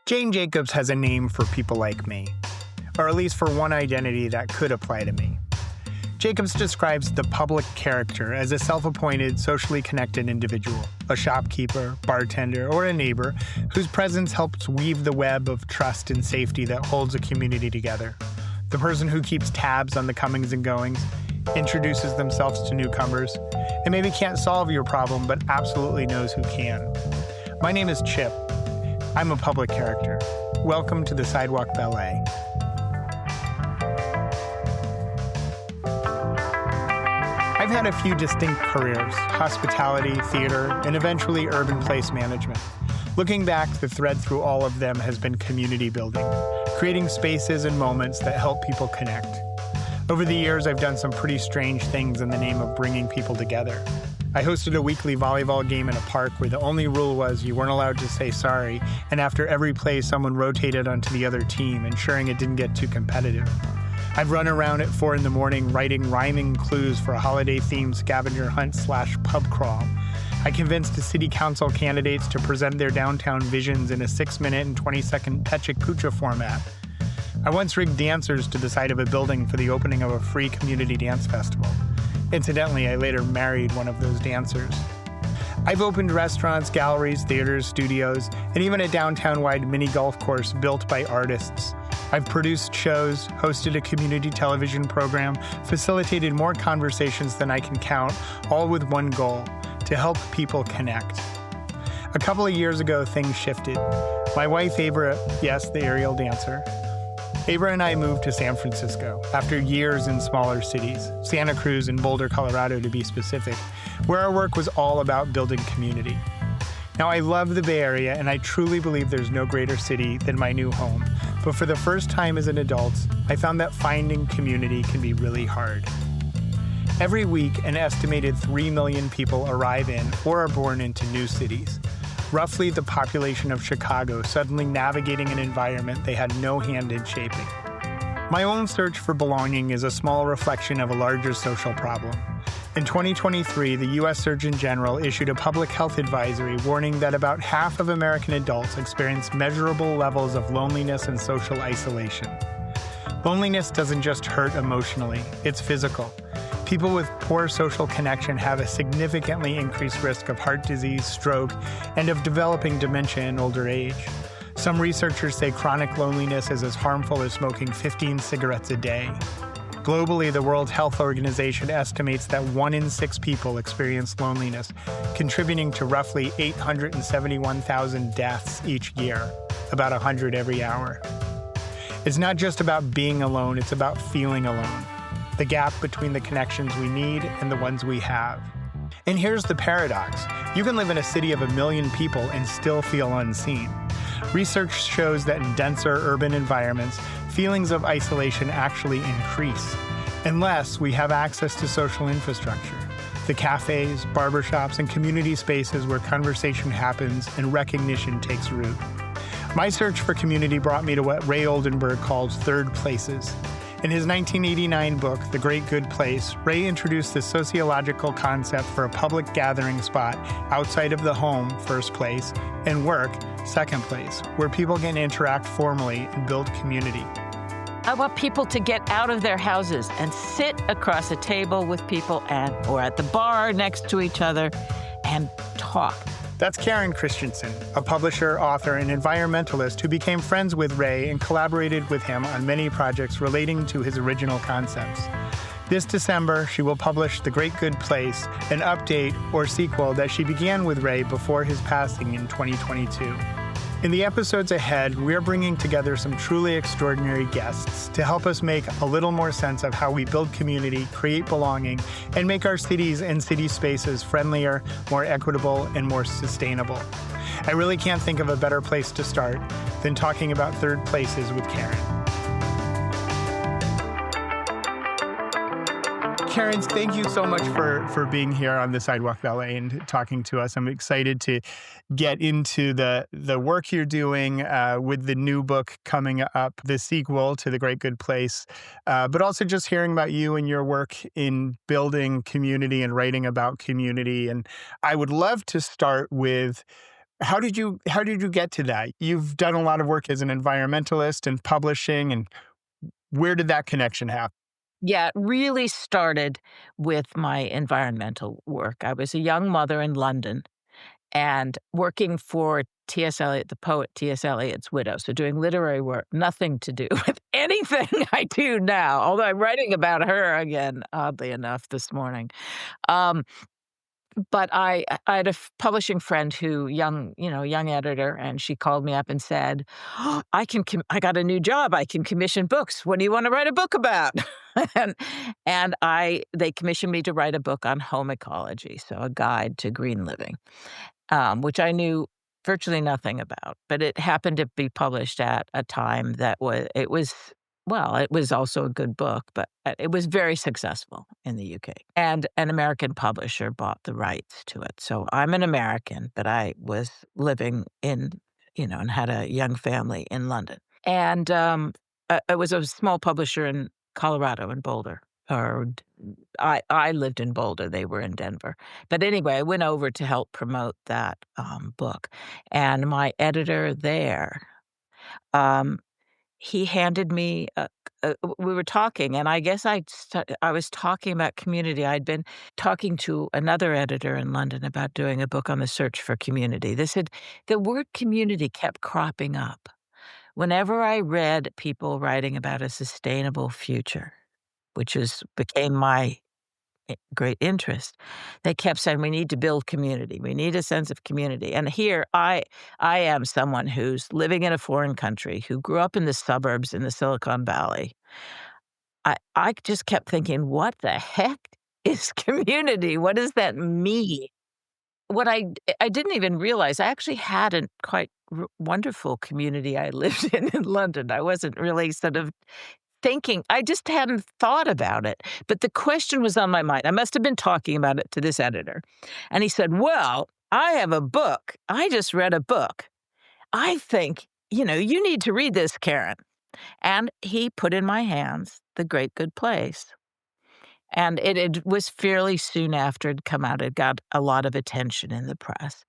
Jane Jacobs has a name for people like me, or at least for one identity that could apply to me. Jacobs describes the public character as a self-appointed, socially connected individual, a shopkeeper, bartender, or a neighbor whose presence helps weave the web of trust and safety that holds a community together. The person who keeps tabs on the comings and goings, introduces themselves to newcomers, and maybe can't solve your problem, but absolutely knows who can. My name is Chip. I'm a public character. Welcome to the Sidewalk Ballet. I've had a few distinct careers: hospitality, theater, and eventually urban place management. Looking back, the thread through all of them has been community building, creating spaces and moments that help people connect. Over the years, I've done some pretty strange things in the name of bringing people together. I hosted a weekly volleyball game in a park where the only rule was you weren't allowed to say sorry, and after every play, someone rotated onto the other team, ensuring it didn't get too competitive. I've run around at 4 a.m. writing rhyming clues for a holiday-themed scavenger hunt/pub crawl. I convinced the city council candidates to present their downtown visions in a 6-minute and 20-second Pecha Kucha format. I once rigged dancers to the side of a building for the opening of a free community dance festival. Incidentally, I later married one of those dancers. I've opened restaurants, galleries, theaters, studios, and even a downtown-wide mini golf course built by artists. I've produced shows, hosted a community television program, facilitated more conversations than I can count, all with one goal: to help people connect. A couple of years ago, things shifted. My wife, Abra, yes, the aerial dancer, Abra and I moved to San Francisco after years in smaller cities, Santa Cruz and Boulder, Colorado to be specific, where our work was all about building community. Now, I love the Bay Area, and I truly believe there's no greater city than my new home. But for the first time as an adult, I found that finding community can be really hard. Every week, an estimated 3 million people arrive in or are born into new cities, roughly the population of Chicago suddenly navigating an environment they had no hand in shaping. My own search for belonging is a small reflection of a larger social problem. In 2023, the U.S. Surgeon General issued a public health advisory warning that about half of American adults experience measurable levels of loneliness and social isolation. Loneliness doesn't just hurt emotionally, it's physical. People with poor social connection have a significantly increased risk of heart disease, stroke, and of developing dementia in older age. Some researchers say chronic loneliness is as harmful as smoking 15 cigarettes a day. Globally, the World Health Organization estimates that 1 in 6 people experience loneliness, contributing to roughly 871,000 deaths each year, about 100 every hour. It's not just about being alone, it's about feeling alone. The gap between the connections we need and the ones we have. And here's the paradox. You can live in a city of 1 million people and still feel unseen. Research shows that in denser urban environments, feelings of isolation actually increase, unless we have access to social infrastructure, the cafes, barbershops, and community spaces where conversation happens and recognition takes root. My search for community brought me to what Ray Oldenburg calls third places. In his 1989 book, The Great Good Place, Ray introduced the sociological concept for a public gathering spot outside of the home, first place, and work, second place, where people can interact formally and build community. I want people to get out of their houses and sit across a table with people or at the bar next to each other and talk. That's Christensen, a publisher, author, and environmentalist who became friends with Ray and collaborated with him on many projects relating to his original concepts. This December, she will publish The Great Good Place, an update or sequel that she began with Ray before his passing in 2022. In the episodes ahead, we're bringing together some truly extraordinary guests to help us make a little more sense of how we build community, create belonging, and make our cities and city spaces friendlier, more equitable, and more sustainable. I really can't think of a better place to start than talking about third places with Karen. Karen, thank you so much for being here on the Sidewalk Ballet and talking to us. I'm excited to get into the work you're doing with the new book coming up, the sequel to The Great Good Place, but also just hearing about you and your work in building community and writing about community. And I would love to start with How did you get to that? You've done a lot of work as an environmentalist and publishing, and where did that connection happen? Yeah, it really started with my environmental work. I was a young mother in London and working for T.S. Eliot, the poet T.S. Eliot's widow. So doing literary work, nothing to do with anything I do now, although I'm writing about her again, oddly enough, this morning. Um, but I had a publishing friend who young editor, and she called me up and said, "Oh, I got a new job. I can commission books. What do you want to write a book about?" and they commissioned me to write a book on home ecology, so a guide to green living, which I knew virtually nothing about. But it happened to be published at a time that it was also a good book, but it was very successful in the UK. And an American publisher bought the rights to it. So I'm an American, but I was living and had a young family in London. And it was a small publisher in Colorado, in Boulder. Or I lived in Boulder, they were in Denver. But anyway, I went over to help promote that book. And my editor there, um, he handed me we were talking, and I guess I was talking about community. I'd been talking to another editor in London about doing a book on the search for community. The word community kept cropping up. Whenever I read people writing about a sustainable future, became my great interest. They kept saying, "We need to build community. We need a sense of community." And here I am someone who's living in a foreign country, who grew up in the suburbs in the Silicon Valley. I just kept thinking, what the heck is community? What does that mean? What I didn't even realize, I actually had a quite wonderful community I lived in London. I wasn't really sort of thinking, I just hadn't thought about it, but the question was on my mind. I must have been talking about it to this editor. And he said, "Well, I have a book. I just read a book. I think, you need to read this, Karen." And he put in my hands The Great Good Place. And it was fairly soon after it come out. It got a lot of attention in the press.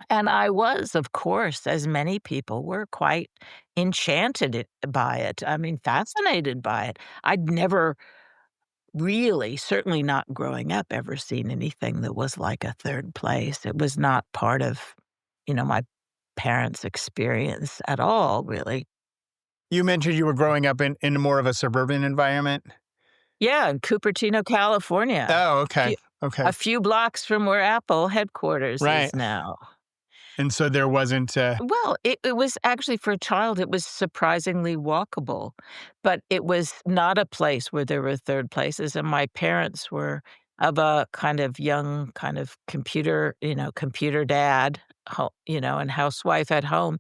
And I was, of course, as many people were, quite enchanted by it. I mean, fascinated by it. I'd never really, certainly not growing up, ever seen anything that was like a third place. It was not part of, my parents' experience at all, really. You mentioned you were growing up in more of a suburban environment? Yeah, in Cupertino, California, Oh, few okay. Okay. a few blocks from where Apple headquarters Right. is now. And so there wasn't Well, it was actually, for a child, it was surprisingly walkable, but it was not a place where there were third places, and my parents were of a kind of young, kind of computer dad, and housewife at home.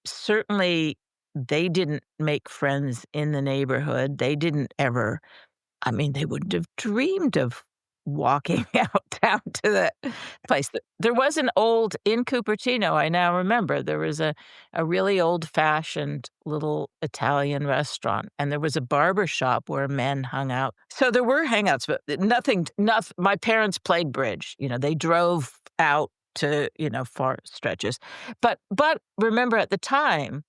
Certainly, they didn't make friends in the neighborhood. They didn't ever, I mean, they wouldn't have dreamed of walking out down to the place. There was an old in Cupertino, I now remember, there was a really old-fashioned little Italian restaurant, and there was a barber shop where men hung out. So there were hangouts, but nothing my parents played bridge, they drove out to, far stretches. But remember, at the time,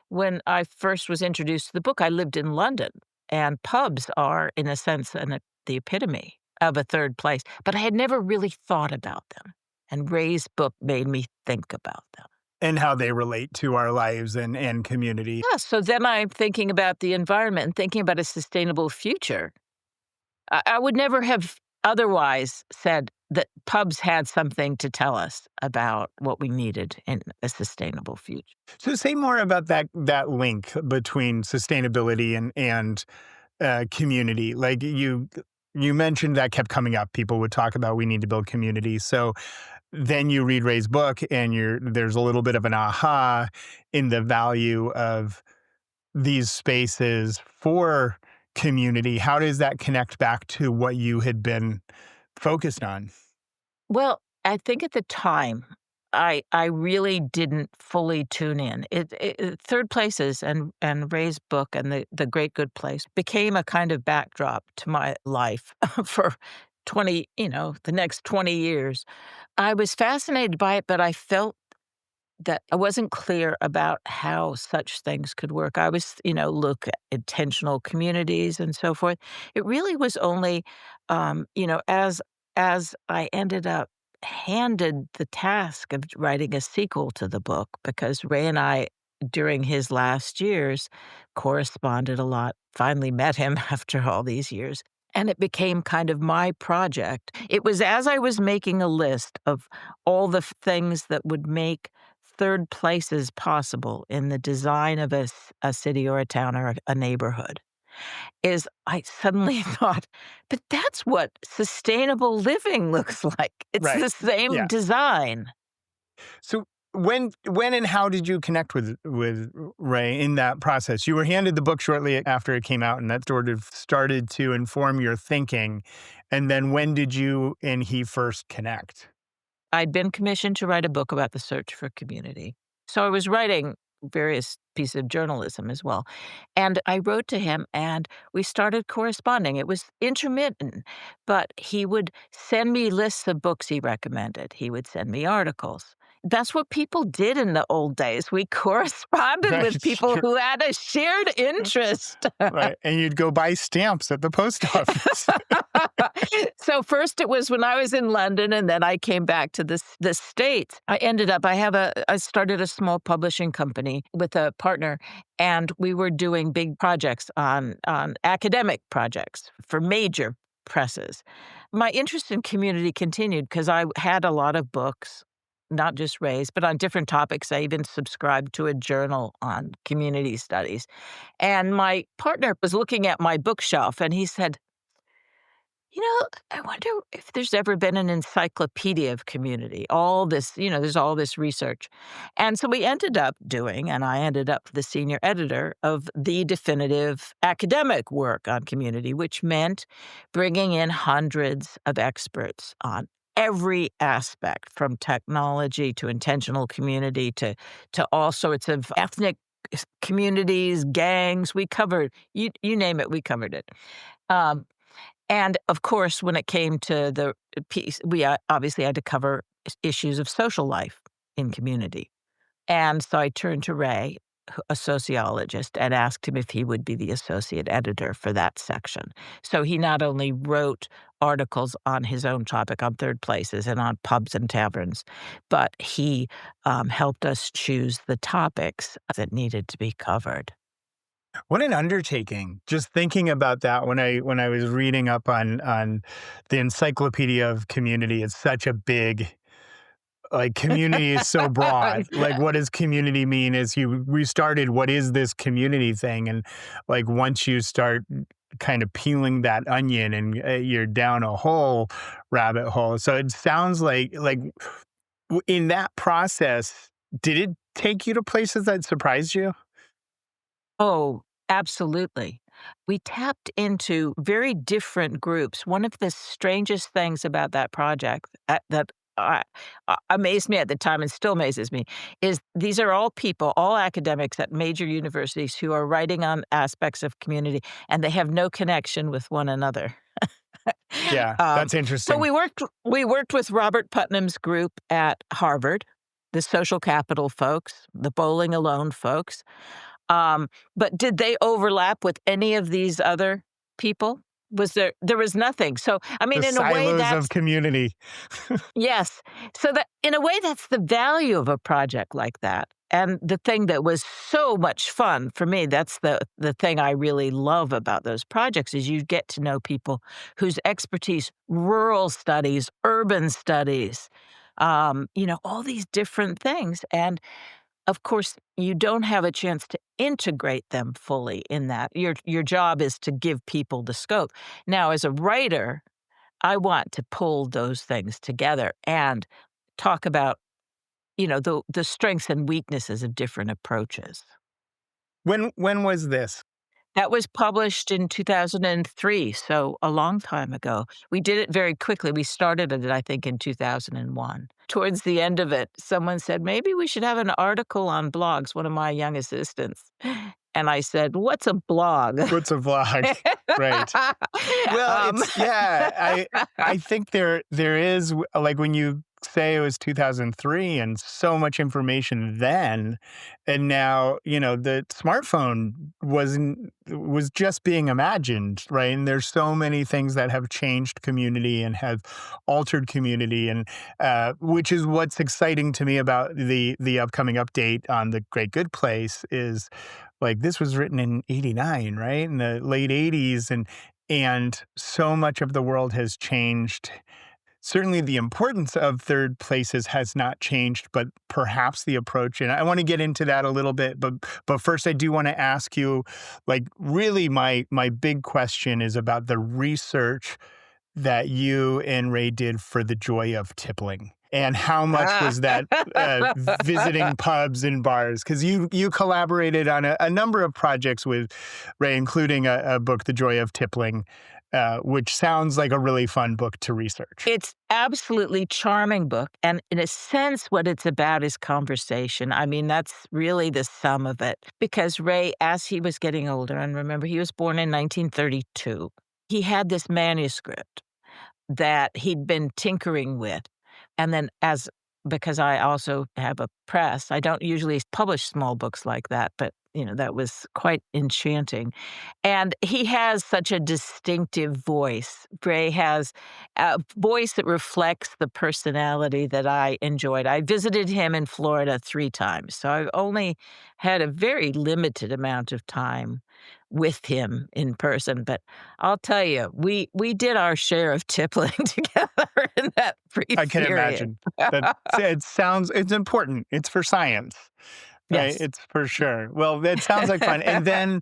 when I first was introduced to the book, I lived in London, and pubs are, in a sense, the epitome of a third place, but I had never really thought about them, and Ray's book made me think about them. and how they relate to our lives and community. Yeah, so then I'm thinking about the environment and thinking about a sustainable future. I would never have otherwise said that pubs had something to tell us about what we needed in a sustainable future. So say more about that link between sustainability and community. Like you mentioned that kept coming up. People would talk about we need to build community. So then you read Ray's book and there's a little bit of an aha in the value of these spaces for community. How does that connect back to what you had been focused on? Well, I think at the time, I really didn't fully tune in. Third Places and Ray's book and the Great Good Place became a kind of backdrop to my life for the next 20 years. I was fascinated by it, but I felt that I wasn't clear about how such things could work. I was, look at intentional communities and so forth. It really was only, as I ended up handed the task of writing a sequel to the book, because Ray and I, during his last years, corresponded a lot. Finally met him after all these years. And it became kind of my project. It was as I was making a list of all the things that would make third places possible in the design of a city or a town or a neighborhood, is I suddenly thought, but that's what sustainable living looks like. It's Right. the same Yeah. design. So when and how did you connect with Ray in that process? You were handed the book shortly after it came out, and that sort of started to inform your thinking. And then when did you and he first connect? I'd been commissioned to write a book about the search for community. So I was writing various pieces of journalism as well. And I wrote to him and we started corresponding. It was intermittent, but he would send me lists of books he recommended. He would send me articles. That's what people did in the old days. We corresponded with That's people true. who had a shared interest. Right. And you'd go buy stamps at the post office. So first it was when I was in London, and then I came back to the States. I started a small publishing company with a partner, and we were doing big projects on academic projects for major presses. My interest in community continued because I had a lot of books, not just Ray's, but on different topics. I even subscribed to a journal on community studies. And my partner was looking at my bookshelf, and he said, I wonder if there's ever been an encyclopedia of community. All this, there's all this research. And so I ended up the senior editor of the definitive academic work on community, which meant bringing in hundreds of experts on every aspect, from technology to intentional community to all sorts of ethnic communities, gangs. We covered, you name it, we covered it. Um, and of course, when it came to the piece, we obviously had to cover issues of social life in community. And so I turned to Ray, a sociologist, and asked him if he would be the associate editor for that section. So he not only wrote articles on his own topic on third places and on pubs and taverns, but he helped us choose the topics that needed to be covered. What an undertaking. Just thinking about that when I was reading up on the Encyclopedia of Community, it's such a big, like, community is so broad. Like, what does community mean? We started, what is this community thing? And like, once you start kind of peeling that onion, and you're down a whole rabbit hole. So it sounds like in that process, did it take you to places that surprised you? Oh, absolutely. We tapped into very different groups. One of the strangest things about that project that amazed me at the time and still amazes me is these are all people, all academics at major universities who are writing on aspects of community, and they have no connection with one another. Yeah, um, that's so interesting. we worked with Robert Putnam's group at Harvard, the social capital folks, the bowling alone folks. But did they overlap with any of these other people? There was nothing. So, I The mean, in a way silos that's of community. yes. So that in a way that's the value of a project like that. And the thing that was so much fun for me, that's the thing I really love about those projects, is you get to know people whose expertise, rural studies, urban studies, all these different things. And of course, you don't have a chance to integrate them fully in that. Your job is to give people the scope. Now, as a writer, I want to pull those things together and talk about, the strengths and weaknesses of different approaches. When was this? That was published in 2003, so a long time ago. We did it very quickly. We started it, I think, in 2001. Towards the end of it, someone said, "Maybe we should have an article on blogs," one of my young assistants. And I said, "What's a blog?" What's a vlog? Right. Well, Um, it's yeah, I think there is like when you say it was 2003 and so much information then, and now, the smartphone was just being imagined, right? And there's so many things that have changed community and have altered community, and which is what's exciting to me about the upcoming update on The Great Good Place is like this was written in '89, right? In the late '80s, and so much of the world has changed. Certainly the importance of third places has not changed, but perhaps the approach, and I want to get into that a little bit, but first I do want to ask you, like really my big question is about the research that you and Ray did for The Joy of Tippling. And how much was that visiting pubs and bars? Because you collaborated on a number of projects with Ray, including a book, The Joy of Tippling, which sounds like a really fun book to research. It's absolutely charming book, and in a sense, what it's about is conversation. I mean, that's really the sum of it. Because Ray, as he was getting older, and remember, he was born in 1932, he had this manuscript that he'd been tinkering with. And then because I also have a press, I don't usually publish small books like that, but that was quite enchanting. And he has such a distinctive voice. Ray has a voice that reflects the personality that I enjoyed. I visited him in Florida 3 times, so I've only had a very limited amount of time with him in person, but I'll tell you, we did our share of tippling together in that brief I can period. imagine. It's important. It's for science. Right, Yes. it's for sure. Well, that sounds like fun. And then,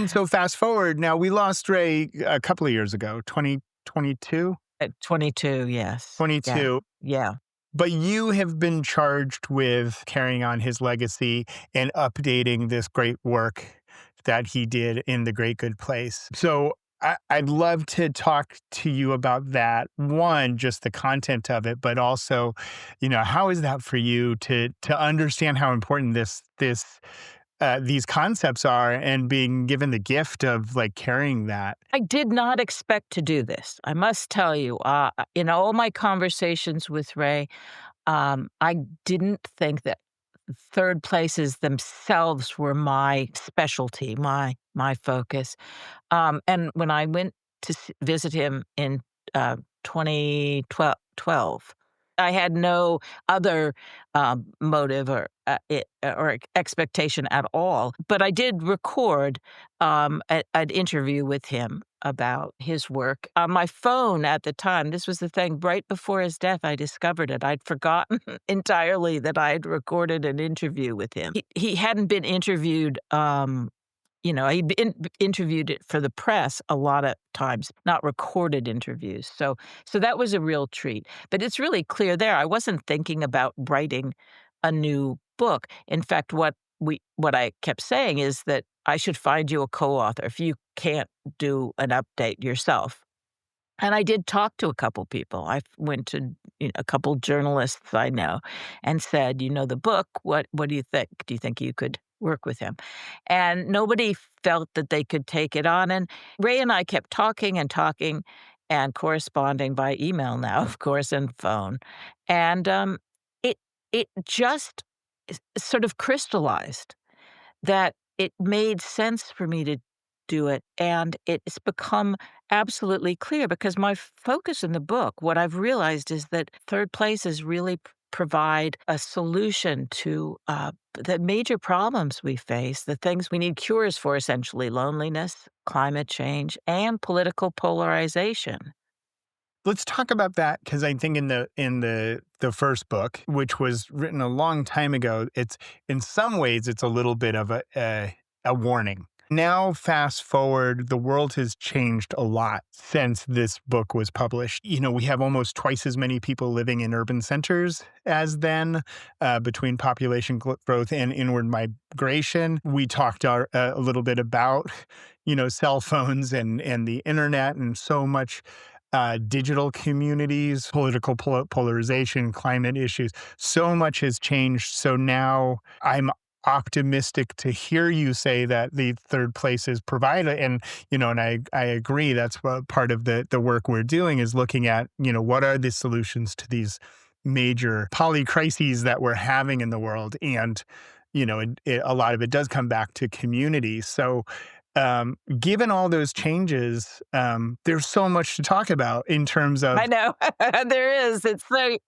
so fast forward. Now we lost Ray a couple of years ago, 2022, At 22, yes. Yeah. 22. Yeah. But you have been charged with carrying on his legacy and updating this great work that he did in The Great Good Place. So I'd love to talk to you about that. One, just the content of it, but also, how is that for you to understand how important these concepts are and being given the gift of like carrying that? I did not expect to do this. I must tell you, in all my conversations with Ray, I didn't think that third places themselves were my specialty, my focus. And when I went to visit him in 2012, I had no other motive or expectation at all. But I did record an interview with him about his work on my phone at the time. This was the thing. Right before his death, I discovered it. I'd forgotten entirely that I had recorded an interview with him. He hadn't been interviewed. He'd been interviewed it for the press a lot of times, not recorded interviews. So that was a real treat. But it's really clear there. I wasn't thinking about writing a new book. In fact, what I kept saying is that I should find you a co-author if you can't do an update yourself. And I did talk to a couple people. I went to a couple journalists I know and said, the book, what do you think? Do you think you could work with him? And nobody felt that they could take it on. And Ray and I kept talking and corresponding by email now, of course, and phone. And it just sort of crystallized that it made sense for me to do it, and it's become absolutely clear because my focus in the book, what I've realized is that third places really provide a solution to the major problems we face, the things we need cures for, essentially loneliness, climate change, and political polarization. Let's talk about that, because I think in the first book, which was written a long time ago, it's in some ways it's a little bit of a warning. Now, fast forward, the world has changed a lot since this book was published. We have almost twice as many people living in urban centers as then, between population growth and inward migration. We talked a little bit about, cell phones and the internet and so much digital communities, political polarization, climate issues. So much has changed. So now I'm optimistic to hear you say that the third places provide it. And I agree. That's what part of the work we're doing is looking at, what are the solutions to these major polycrises that we're having in the world. And, a lot of it does come back to community. So, given all those changes, there's so much to talk about in terms of I know. There is. It's like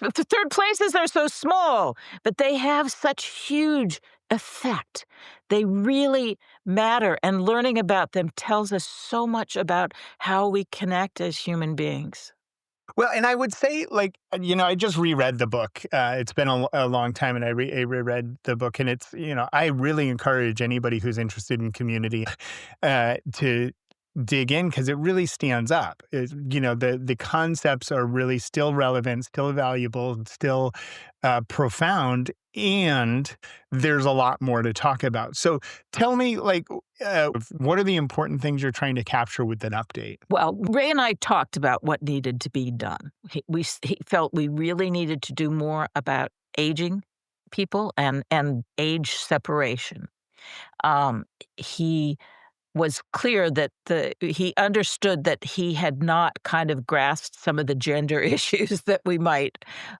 the third places are so small, but they have such huge effect. They really matter, and learning about them tells us so much about how we connect as human beings. Well, and I would say, like, I just reread the book. It's been a long time, and I reread the book, and it's, I really encourage anybody who's interested in community to dig in because it really stands up. The concepts are really still relevant, still valuable, still profound, and there's a lot more to talk about. So tell me, like, what are the important things you're trying to capture with an update? Well, Ray and I talked about what needed to be done. He felt we really needed to do more about aging people and age separation. He was clear that he understood that he had not kind of grasped some of the gender issues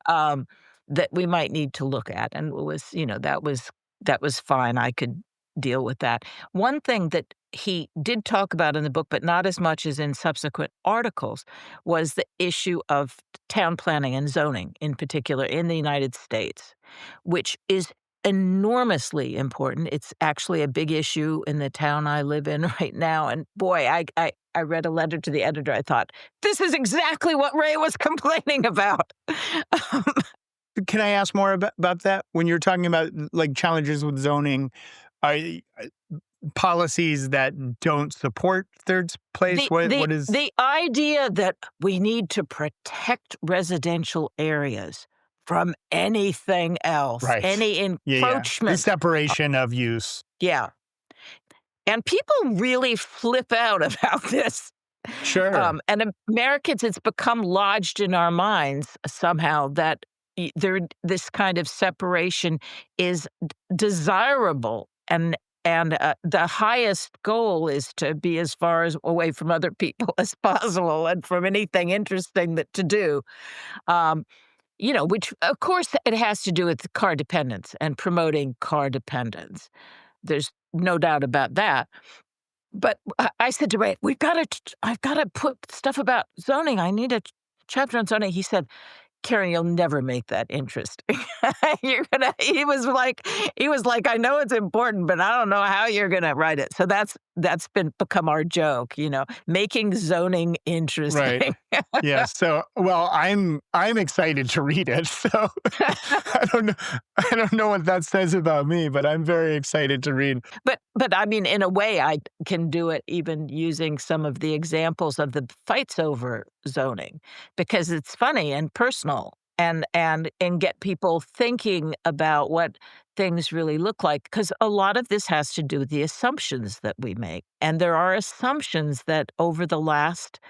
um, that we might need to look at, and it was that was fine. I could deal with that. One thing that he did talk about in the book, but not as much as in subsequent articles, was the issue of town planning and zoning, in particular in the United States, which is enormously important. It's actually a big issue in the town I live in right now. And boy, I read a letter to the editor. I thought, this is exactly what Ray was complaining about. Um, Can I ask more about that? When you're talking about like challenges with zoning, are policies that don't support third place? What is the idea that we need to protect residential areas from anything else, right? any Yeah. The encroachment. separation of use. Yeah. And people really flip out about this. Sure. And Americans, it's become lodged in our minds somehow that this kind of separation is desirable, and the highest goal is to be as far as away from other people as possible and from anything interesting to do. Um, which of course it has to do with car dependence and promoting car dependence. There's no doubt about that. But I said to Ray, I've got to put stuff about zoning. I need a chapter on zoning. He said, Karen, you'll never make that interesting. He was like, I know it's important, but I don't know how you're gonna write it. So that's become our joke, making zoning Right. interesting. Yeah. So, well, I'm excited to read it. So I don't know what that says about me, but I'm very excited to read. But I mean, in a way, I can do it even using some of the examples of the fights over zoning, because it's funny and personal and get people thinking about what things really look like. Because a lot of this has to do with the assumptions that we make. And there are assumptions that over the last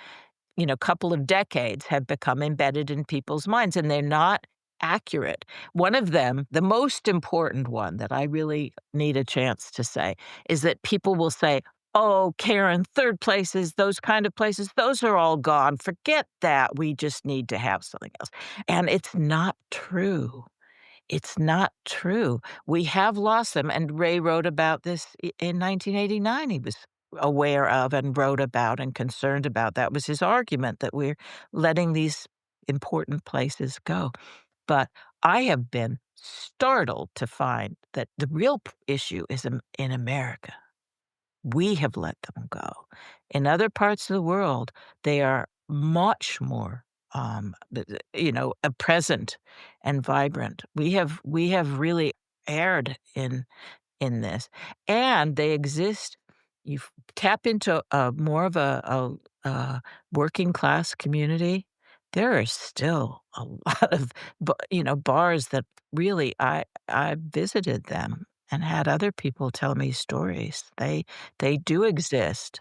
couple of decades have become embedded in people's minds, and they're not accurate. One of them, the most important one that I really need a chance to say, is that people will say, oh, Karen, third places, those kind of places, those are all gone. Forget that. We just need to have something else. And it's not true. It's not true. We have lost them. And Ray wrote about this in 1989. He was aware of and wrote about and concerned about. That was his argument, that we're letting these important places go. But I have been startled to find that the real issue is in America. We have let them go. In other parts of the world, they are much more, present and vibrant. We have really erred in in this, and they exist. You tap into more of a working class community. There are still a lot of, bars that really I visited them and had other people tell me stories. They do exist.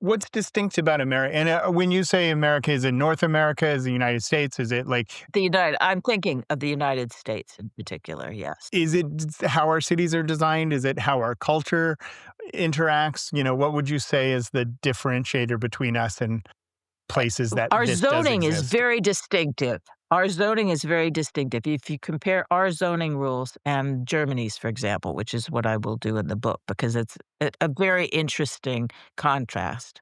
What's distinct about America? And when you say America, is it North America? Is it the United States? Is it like, I'm thinking of the United States in particular, yes. is it how our cities are designed? Is it how our culture interacts? What would you say is the differentiator between us and places that Our this does zoning is exist? very distinctive. Our zoning is very distinctive. If you compare our zoning rules and Germany's, for example, which is what I will do in the book, because it's a very interesting contrast,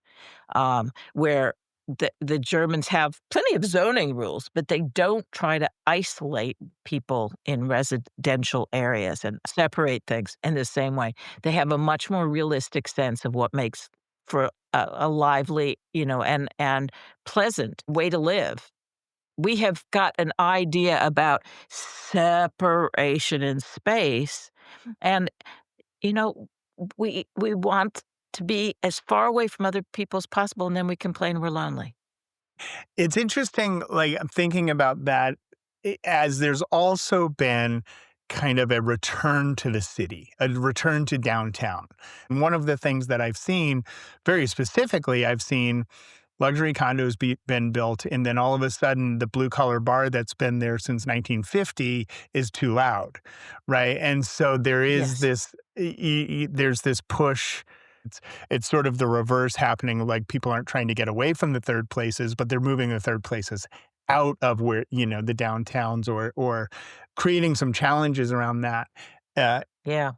where the Germans have plenty of zoning rules, but they don't try to isolate people in residential areas and separate things in the same way. They have a much more realistic sense of what makes for a lively, and pleasant way to live. We have got an idea about separation in space, and, you know, we want to be as far away from other people as possible, and then we complain we're lonely. It's interesting, like, I'm thinking about that as there's also been kind of a return to the city, a return to downtown. And one of the things that I've seen, very specifically, I've seen luxury condos been built, and then all of a sudden, the blue collar bar that's been there since 1950 is too loud, right? And so there is Yes. this, there's this push. It's sort of the reverse happening. Like people aren't trying to get away from the third places, but they're moving the third places out of where the downtowns, or creating some challenges around that. Uh, Yeah.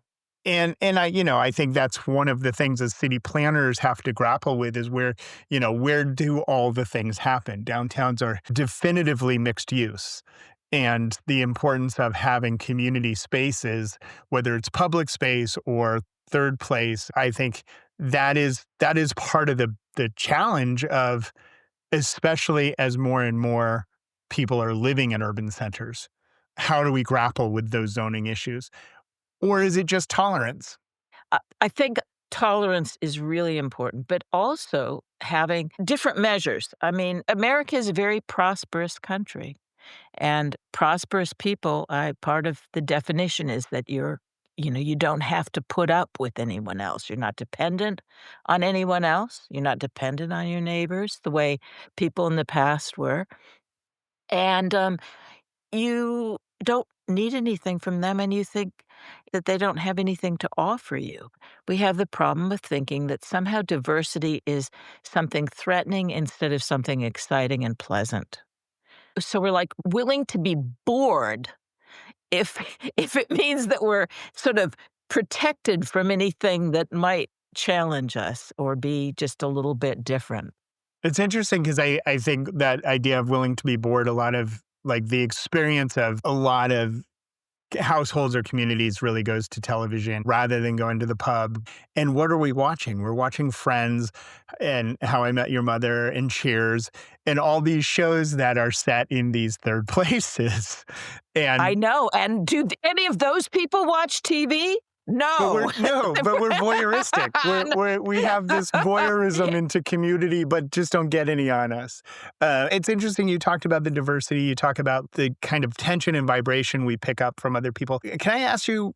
and I think that's one of the things as city planners have to grapple with is where do all the things happen? Downtowns are definitively mixed use. And the importance of having community spaces, whether it's public space or third place, I think that is part of the challenge of, especially as more and more people are living in urban centers. How do we grapple with those zoning issues? Or is it just tolerance? I think tolerance is really important, but also having different measures. I mean, America is a very prosperous country, and prosperous people, part of the definition is that you don't have to put up with anyone else. You're not dependent on anyone else. You're not dependent on your neighbors the way people in the past were. And you don't need anything from them, and you think that they don't have anything to offer you. We have the problem of thinking that somehow diversity is something threatening instead of something exciting and pleasant. So we're like willing to be bored if if it means that we're sort of protected from anything that might challenge us or be just a little bit different. It's interesting because I think that idea of willing to be bored, a lot of like the experience of a lot of households or communities really goes to television rather than going to the pub. And what are we watching? We're watching Friends and How I Met Your Mother and Cheers and all these shows that are set in these third places. I And know, and do any of those people watch TV? but we're No. no, but we're voyeuristic. We have this voyeurism into community, but just don't get any on us. It's interesting. You talked about the diversity. You talk about the kind of tension and vibration we pick up from other people. Can I ask you?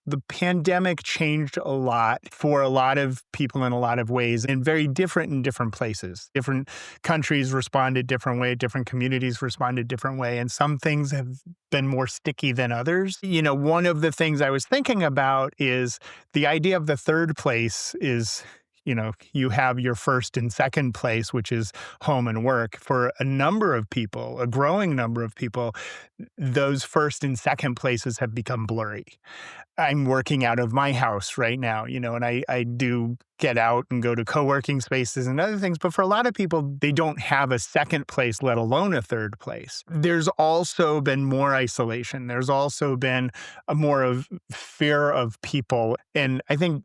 The pandemic changed a lot for a lot of people in a lot of ways, and very different in different places. Different countries responded different way, different communities responded different way, and some things have been more sticky than others. One of the things I was thinking about is the idea of the third place is, you have your first and second place, which is home and work. For a number of people, a growing number of people, those first and second places have become blurry. I'm working out of my house right now, and I do get out and go to co-working spaces and other things. But for a lot of people, they don't have a second place, let alone a third place. There's also been more isolation. There's also been a more of fear of people. And I think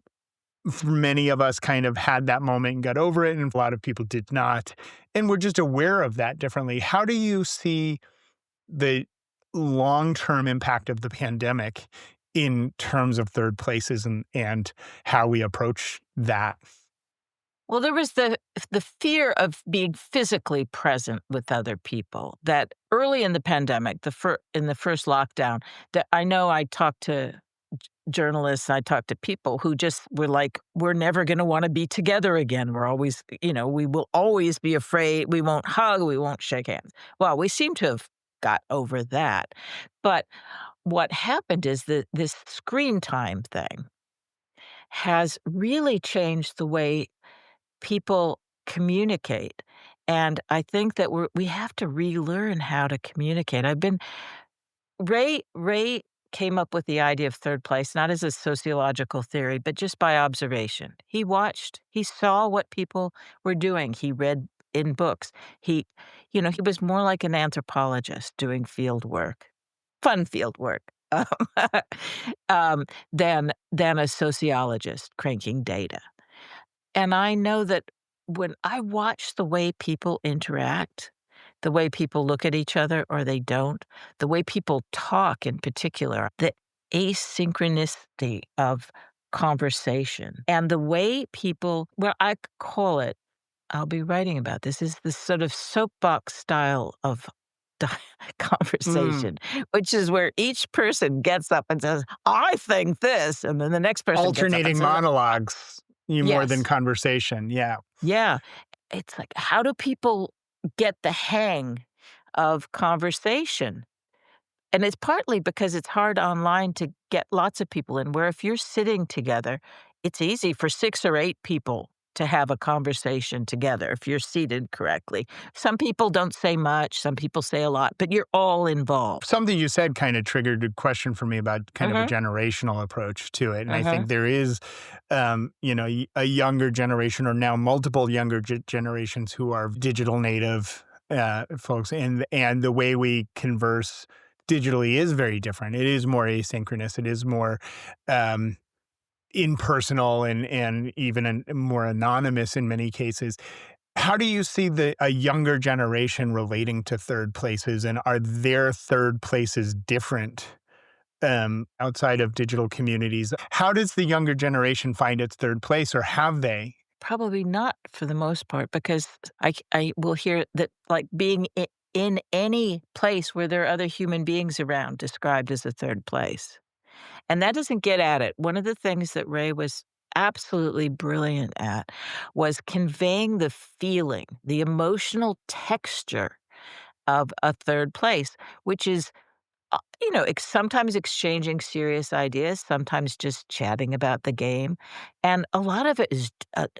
many of us kind of had that moment and got over it, and a lot of people did not. And we're just aware of that differently. How do you see the long-term impact of the pandemic in terms of third places and how we approach that? Well, there was the fear of being physically present with other people. That early in the pandemic, in the first lockdown, that I know I talked to journalists, I talked to people who just were like, "We're never going to want to be together again. We're always, we will always be afraid. We won't hug. We won't shake hands." Well, we seem to have got over that, but what happened is that this screen time thing has really changed the way people communicate. And I think that we have to relearn how to communicate. Ray came up with the idea of third place, not as a sociological theory, but just by observation. He saw what people were doing. He read in books. He was more like an anthropologist doing field work, fun field work. um, than a sociologist cranking data. And I know that when I watch the way people interact, the way people look at each other or they don't, the way people talk in particular, the asynchronicity of conversation, and the way people, well, I call it, I'll be writing about this, is the sort of soapbox style of di- conversation, which is where each person gets up and says, "I think this," and then the next person gets up and Alternating says, monologues, more than yes. conversation. Yeah. Yeah. It's like, how do people get the hang of conversation? And it's partly because it's hard online to get lots of people in, where if you're sitting together, it's easy for 6 or 8 people to have a conversation together if you're seated correctly. Some people don't say much, some people say a lot, but you're all involved. Something you said kind of triggered a question for me about kind of a generational approach to it. And I think there is, a younger generation, or now multiple younger generations who are digital native folks. And the way we converse digitally is very different. It is more asynchronous. It is more impersonal and even more anonymous in many cases. How do you see a younger generation relating to third places, and are their third places different outside of digital communities? How does the younger generation find its third place, or have they? Probably not for the most part, because I will hear that, like, being in any place where there are other human beings around described as a third place. And that doesn't get at it. One of the things that Ray was absolutely brilliant at was conveying the feeling, the emotional texture of a third place, which is, sometimes exchanging serious ideas, sometimes just chatting about the game. And a lot of it is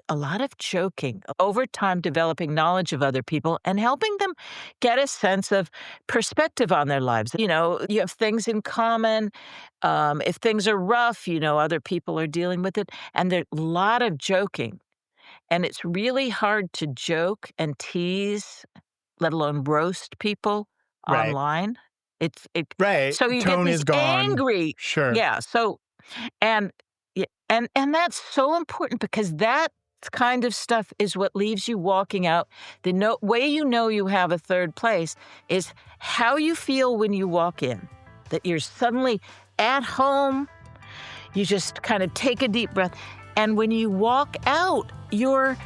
a lot of joking, over time developing knowledge of other people and helping them get a sense of perspective on their lives. You have things in common. If things are rough, other people are dealing with it. And there's a lot of joking. And it's really hard to joke and tease, let alone roast people Right. online. Right. So you get Tone these is gone. angry, Sure. yeah. So and yeah, and that's so important, because that kind of stuff is what leaves you walking out. The way you have a third place is how you feel when you walk in. That you're suddenly at home. You just kind of take a deep breath, and when you walk out, you're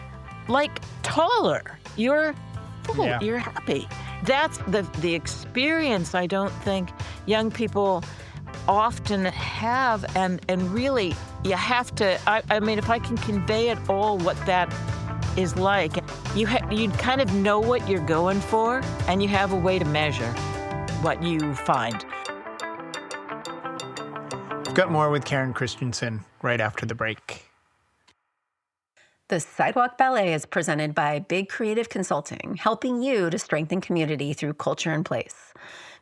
like taller. You're full. Yeah. You're happy. That's the experience I don't think young people often have, and really you have to, I mean, if I can convey at all what that is like, you kind of know what you're going for, and you have a way to measure what you find. We've got more with Karen Christensen right after the break. The Sidewalk Ballet is presented by Big Creative Consulting, helping you to strengthen community through culture and place.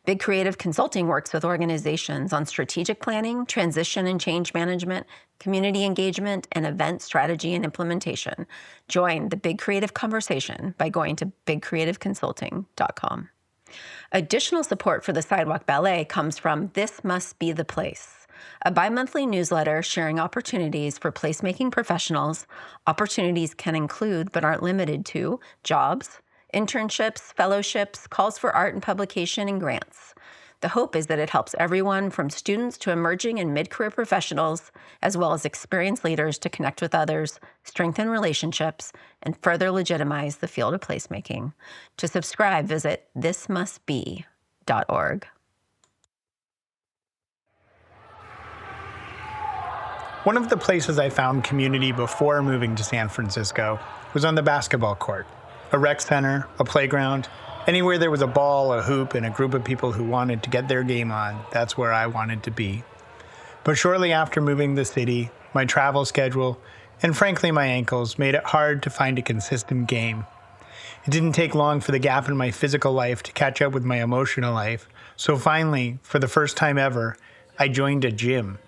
Big Creative Consulting works with organizations on strategic planning, transition and change management, community engagement, and event strategy and implementation. Join the Big Creative conversation by going to bigcreativeconsulting.com. Additional support for the Sidewalk Ballet comes from This Must Be the Place, a bi-monthly newsletter sharing opportunities for placemaking professionals. Opportunities can include, but aren't limited to, jobs, internships, fellowships, calls for art and publication, and grants. The hope is that it helps everyone from students to emerging and mid-career professionals, as well as experienced leaders to connect with others, strengthen relationships, and further legitimize the field of placemaking. To subscribe, visit thismustbe.org. One of the places I found community before moving to San Francisco was on the basketball court. A rec center, a playground, anywhere there was a ball, a hoop, and a group of people who wanted to get their game on, that's where I wanted to be. But shortly after moving to the city, my travel schedule, and frankly my ankles, made it hard to find a consistent game. It didn't take long for the gap in my physical life to catch up with my emotional life, so finally, for the first time ever, I joined a gym.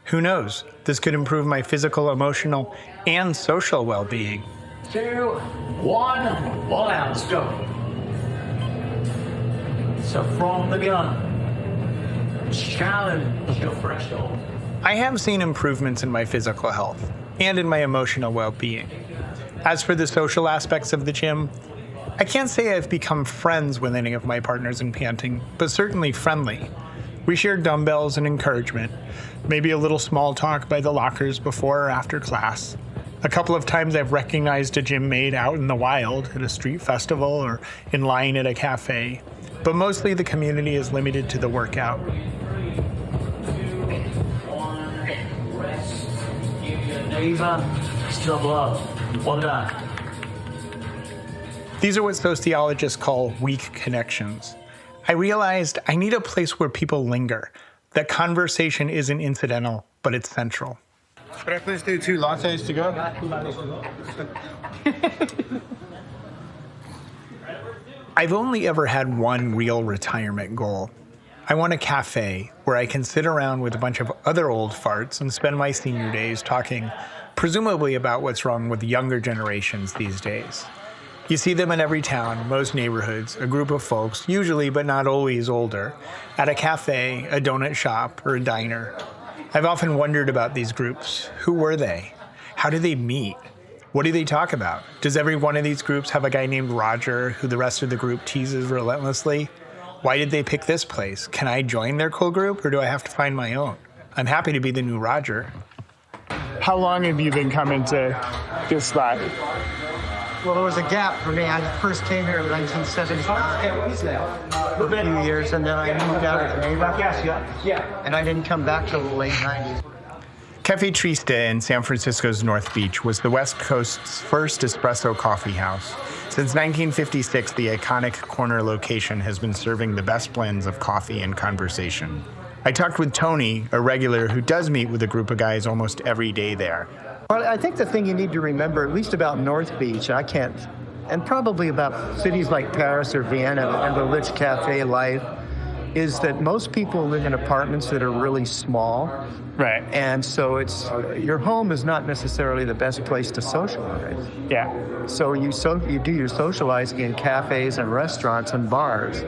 Who knows? This could improve my physical, emotional, and social well-being. 2, 1, ball out, let's go. So from the gun, challenge your threshold. I have seen improvements in my physical health and in my emotional well-being. As for the social aspects of the gym, I can't say I've become friends with any of my partners in panting, but certainly friendly. We share dumbbells and encouragement, maybe a little small talk by the lockers before or after class. A couple of times I've recognized a gym mate out in the wild at a street festival or in line at a cafe, but mostly the community is limited to the workout. 3, 2, 1, rest. Give your neighbor still love. One done. These are what sociologists call weak connections. I realized I need a place where people linger, that conversation isn't incidental, but it's central. Could I please do 2 lattes to go? I've only ever had one real retirement goal. I want a cafe where I can sit around with a bunch of other old farts and spend my senior days talking, presumably about what's wrong with younger generations these days. You see them in every town, most neighborhoods, a group of folks, usually but not always older, at a cafe, a donut shop, or a diner. I've often wondered about these groups. Who were they? How do they meet? What do they talk about? Does every one of these groups have a guy named Roger who the rest of the group teases relentlessly? Why did they pick this place? Can I join their cool group, or do I have to find my own? I'm happy to be the new Roger. How long have you been coming to this spot? Well, there was a gap for me. I first came here in 1975 for a few years, and then I moved out of the neighborhood. And I didn't come back till the late 90s. Cafe Triste in San Francisco's North Beach was the West Coast's first espresso coffee house. Since 1956, the iconic corner location has been serving the best blends of coffee and conversation. I talked with Tony, a regular who does meet with a group of guys almost every day there. Well, I think the thing you need to remember, at least about North Beach, and probably about cities like Paris or Vienna and the rich cafe life, is that most people live in apartments that are really small. Right. And so your home is not necessarily the best place to socialize. Yeah. So you do your socializing in cafes and restaurants and bars,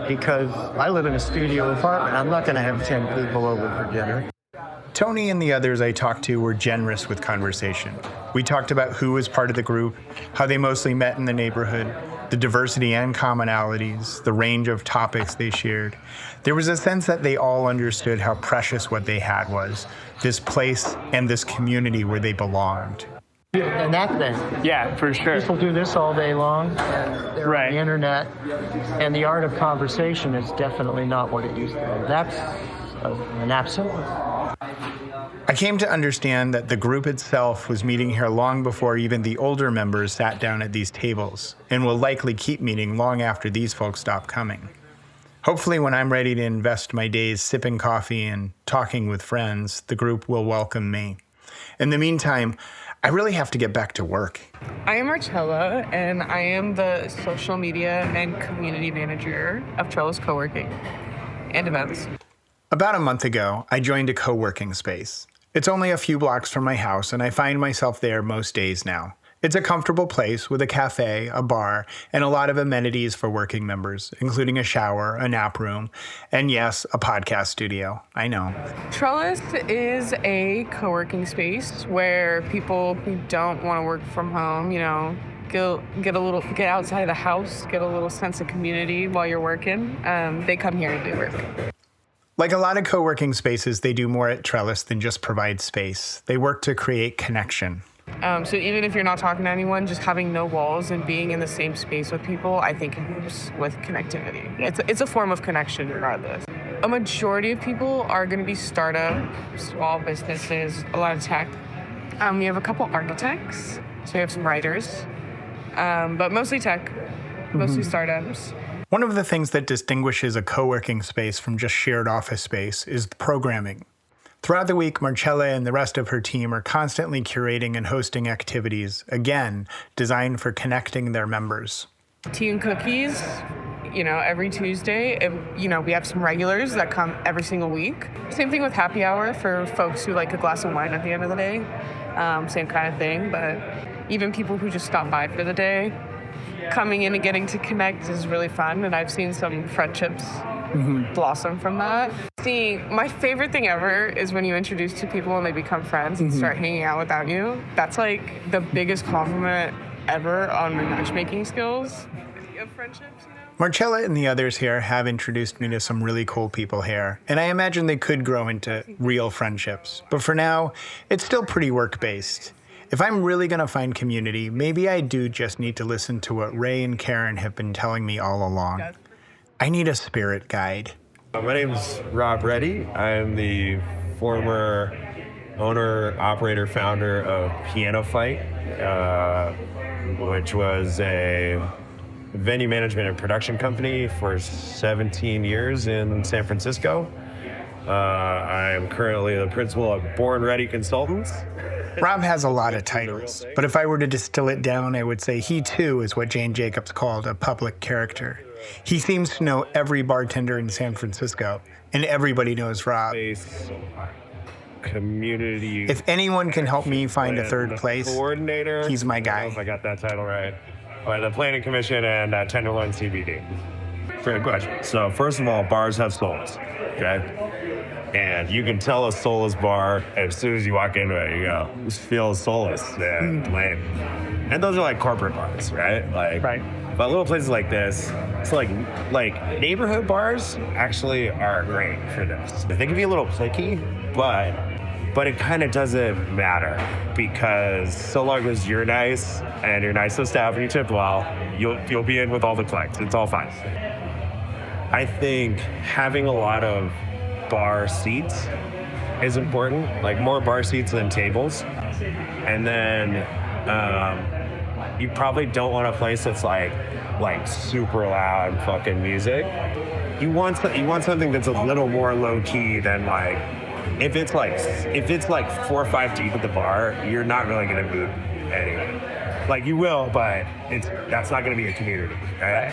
because I live in a studio apartment. I'm not going to have 10 people over for dinner. Tony and the others I talked to were generous with conversation. We talked about who was part of the group, how they mostly met in the neighborhood, the diversity and commonalities, the range of topics they shared. There was a sense that they all understood how precious what they had was, this place and this community where they belonged. And that thing. Yeah, for sure. People do this all day long, and they're Right. on the internet, and the art of conversation is definitely not what it used to be. That's an absolute. I came to understand that the group itself was meeting here long before even the older members sat down at these tables, and will likely keep meeting long after these folks stop coming. Hopefully, when I'm ready to invest my days sipping coffee and talking with friends, the group will welcome me. In the meantime, I really have to get back to work. I am Marcella, and I am the social media and community manager of Trellis Co-working and events. About a month ago, I joined a co-working space. It's only a few blocks from my house, and I find myself there most days now. It's a comfortable place with a cafe, a bar, and a lot of amenities for working members, including a shower, a nap room, and yes, a podcast studio. I know. Trellis is a co-working space where people who don't want to work from home, get outside of the house, get a little sense of community while you're working, they come here to do work. Like a lot of co-working spaces, they do more at Trellis than just provide space. They work to create connection. So even if you're not talking to anyone, just having no walls and being in the same space with people, I think helps with connectivity. It's a form of connection regardless. A majority of people are going to be startup, small businesses, a lot of tech. We have a couple architects, so we have some writers, but mostly tech, mostly startups. One of the things that distinguishes a co-working space from just shared office space is the programming. Throughout the week, Marcella and the rest of her team are constantly curating and hosting activities, again, designed for connecting their members. Tea and cookies, every Tuesday. And, we have some regulars that come every single week. Same thing with happy hour for folks who like a glass of wine at the end of the day. Same kind of thing, but even people who just stop by for the day, coming in and getting to connect is really fun, and I've seen some friendships blossom from that. My favorite thing ever is when you introduce two people and they become friends and start hanging out without you. That's like the biggest compliment ever on my matchmaking skills of friendships, Marcella and the others here have introduced me to some really cool people here, and I imagine they could grow into real friendships. But for now, it's still pretty work-based. If I'm really going to find community, maybe I do just need to listen to what Ray and Karen have been telling me all along. I need a spirit guide. My name's Rob Reddy. I'm the former owner, operator, founder of Piano Fight, which was a venue management and production company for 17 years in San Francisco. I'm currently the principal of Born Ready Consultants. Rob has a lot of titles, but if I were to distill it down, I would say he too is what Jane Jacobs called a public character. He seems to know every bartender in San Francisco, and everybody knows Rob. Community. If anyone can help me find a third place, coordinator. He's my guy. I don't know if I got that title right. By the Planning Commission and Tenderloin CBD. Great question. So first of all, bars have souls, okay? And you can tell a soulless bar as soon as you walk into it. You go, this feels soulless and lame. And those are like corporate bars, right? Right. But little places like this, it's like neighborhood bars actually are great for this. They can be a little cliquey, but it kind of doesn't matter, because so long as you're nice and you're nice to staff and you tip well, you'll be in with all the cliques. It's all fine. I think having a lot of bar seats is important, like more bar seats than tables. And then you probably don't want a place that's like super loud fucking music. You want something that's a little more low key than like, if it's like 4 or 5 deep at the bar, you're not really gonna move anyway. Like you will, but that's not gonna be a community, right?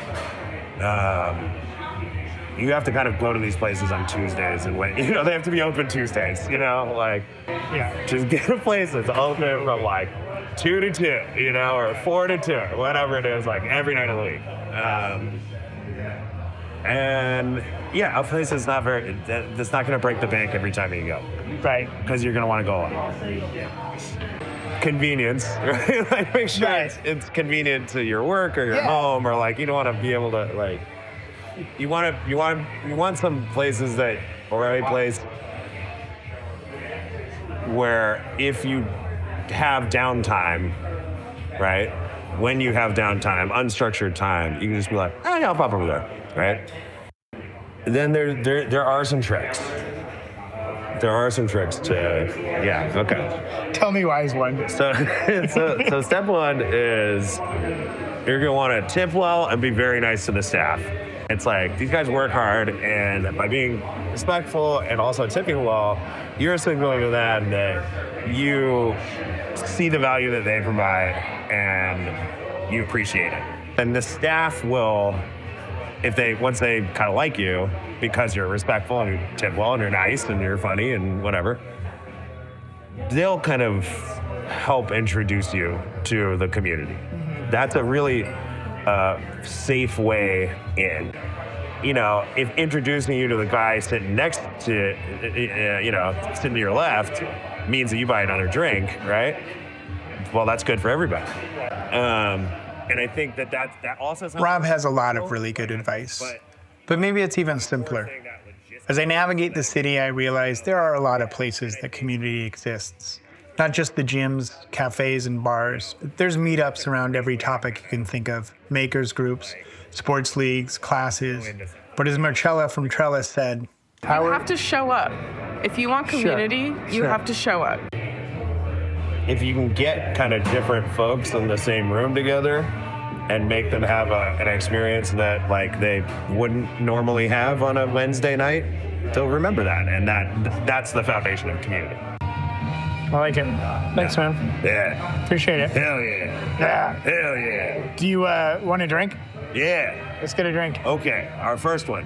You have to kind of go to these places on Tuesdays and wait. They have to be open Tuesdays, just get a place that's open from like 2 to 2, or 4 to 2, whatever it is, like every night of the week. And yeah, a place that's not going to break the bank every time you go. Right. Because you're going to want to go on. Convenience, right? Like make sure it's convenient to your work or your home, or like you don't want to be able to like, you want some places or a place where if you have downtime, right? When you have downtime, unstructured time, you can just be like, oh yeah, I'll pop over there, right? Then there are some tricks. There are some tricks okay. Tell me wise one. So step one is you're gonna want to tip well and be very nice to the staff. It's like, these guys work hard, and by being respectful and also tipping well, you're signaling to them that you see the value that they provide and you appreciate it. And the staff will, once they kind of like you, because you're respectful and you tip well and you're nice and you're funny and whatever, they'll kind of help introduce you to the community. That's a really safe way in. If introducing you to the guy sitting next to, sitting to your left means that you buy another drink, right? Well, that's good for everybody. And I think that also sounds Rob has a lot of really good advice, but maybe it's even simpler. As I navigate the city, I realize there are a lot of places that community exists. Not just the gyms, cafes, and bars. There's meetups around every topic you can think of. Makers groups, sports leagues, classes. But as Marcella from Trellis said, You have to show up. If you want community, you have to show up. if you can get kind of different folks in the same room together and make them have an experience that like they wouldn't normally have on a Wednesday night, they'll remember that, and that's the foundation of community. I like it. Thanks, man. Yeah. Appreciate it. Hell yeah. Yeah. Hell yeah. Do you want a drink? Yeah. Let's get a drink. Okay, our first one.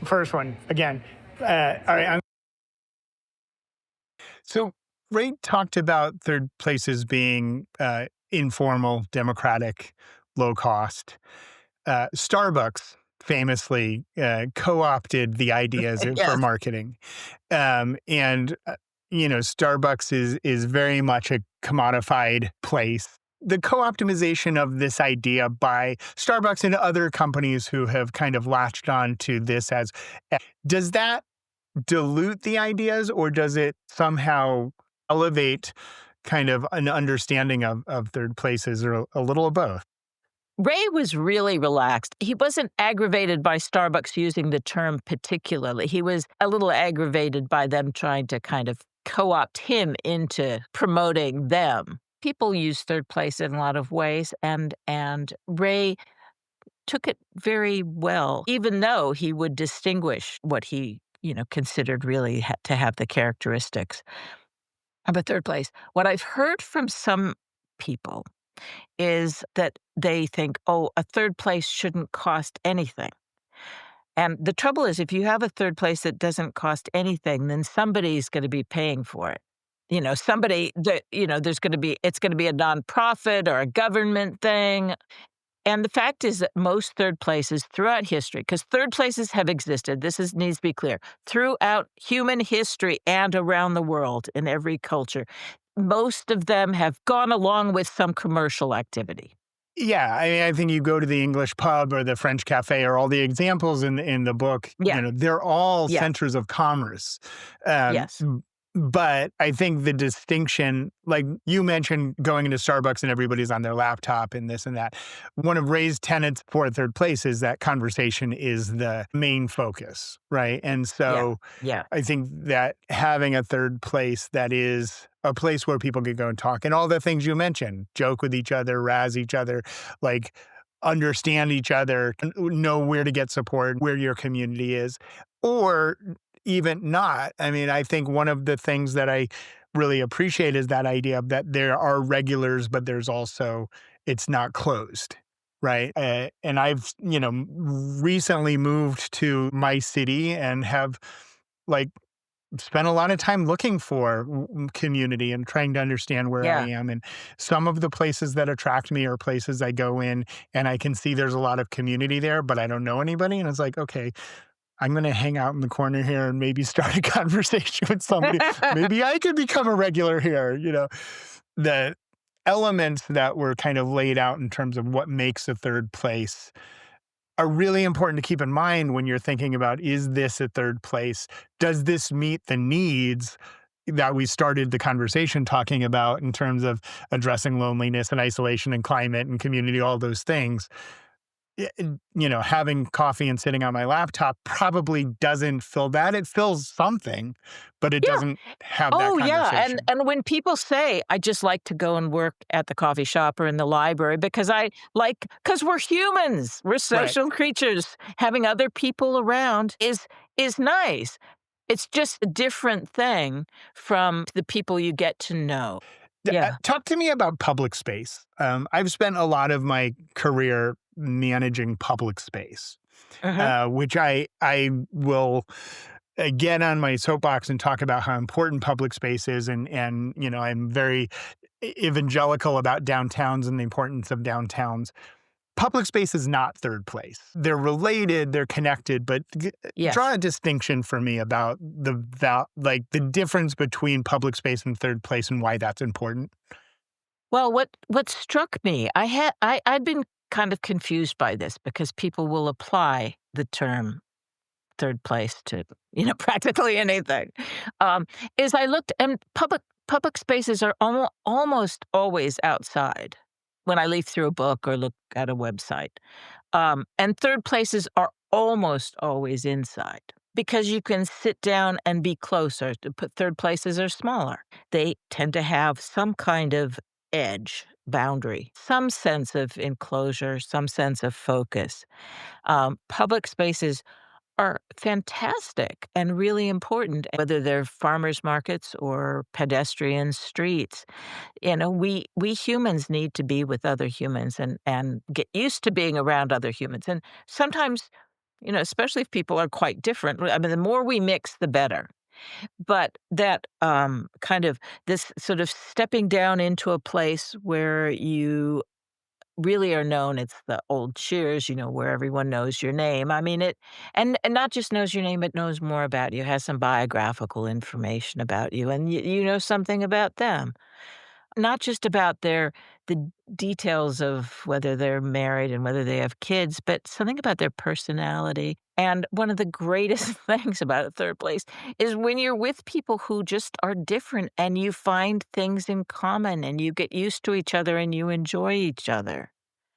First one, again. All right. So Ray talked about third places being informal, democratic, low cost. Starbucks famously co-opted the ideas for marketing. Starbucks is very much a commodified place. The co-optimization of this idea by Starbucks and other companies who have kind of latched on to this does that dilute the ideas, or does it somehow elevate kind of an understanding of third places, or a little of both? Ray was really relaxed. He wasn't aggravated by Starbucks using the term particularly. He was a little aggravated by them trying to kind of co-opt him into promoting them. People use third place in a lot of ways, and Ray took it very well, even though he would distinguish what he considered really to have the characteristics of a third place. What I've heard from some people is that they think, a third place shouldn't cost anything. And the trouble is, if you have a third place that doesn't cost anything, then somebody's going to be paying for it. It's going to be a nonprofit or a government thing. And the fact is that most third places throughout history, because third places have existed, needs to be clear, throughout human history and around the world in every culture, most of them have gone along with some commercial activity. Yeah, I think you go to the English pub or the French cafe, or all the examples in the book, they're all centers of commerce. Yes. But I think the distinction, like you mentioned, going into Starbucks and everybody's on their laptop and this and that. One of Ray's tenets for third place is that conversation is the main focus, right? And so I think that having a third place that is a place where people can go and talk, and all the things you mentioned, joke with each other, razz each other, like understand each other, know where to get support, where your community is, or even not. I mean, I think one of the things that I really appreciate is that idea that there are regulars, but there's also, it's not closed, right? And I've, recently moved to my city and have spent a lot of time looking for community and trying to understand where I am. And some of the places that attract me are places I go in and I can see there's a lot of community there, but I don't know anybody. And it's like, okay, I'm going to hang out in the corner here and maybe start a conversation with somebody. Maybe I could become a regular here. The elements that were kind of laid out in terms of what makes a third place are really important to keep in mind when you're thinking about, is this a third place? Does this meet the needs that we started the conversation talking about in terms of addressing loneliness and isolation and climate and community, all those things? Having coffee and sitting on my laptop probably doesn't fill that. It fills something, but it doesn't have that conversation. And when people say, I just like to go and work at the coffee shop or in the library because we're humans, we're social creatures, having other people around is nice. It's just a different thing from the people you get to know. Yeah. Talk to me about public space. I've spent a lot of my career managing public space, which I will get on my soapbox and talk about how important public space is. And I'm very evangelical about downtowns and the importance of downtowns. Public space is not third place. They're related, they're connected, but draw a distinction for me about the difference between public space and third place and why that's important. Well, what struck me, I'd been kind of confused by this because people will apply the term third place to, practically anything. Um, is I looked and public spaces are almost always outside when I leaf through a book or look at a website. And third places are almost always inside because you can sit down and be closer. Third places are smaller. They tend to have some kind of edge, boundary, some sense of enclosure, some sense of focus. Public spaces are fantastic and really important, whether they're farmers markets or pedestrian streets. We humans need to be with other humans and get used to being around other humans. And sometimes, especially if people are quite different, I mean, the more we mix, the better. But that kind of this sort of stepping down into a place where you really are known. It's the old Cheers, where everyone knows your name. I mean, and not just knows your name, but knows more about you, has some biographical information about you, and you know something about them. Not just about the details of whether they're married and whether they have kids, but something about their personality. And one of the greatest things about a third place is when you're with people who just are different and you find things in common and you get used to each other and you enjoy each other.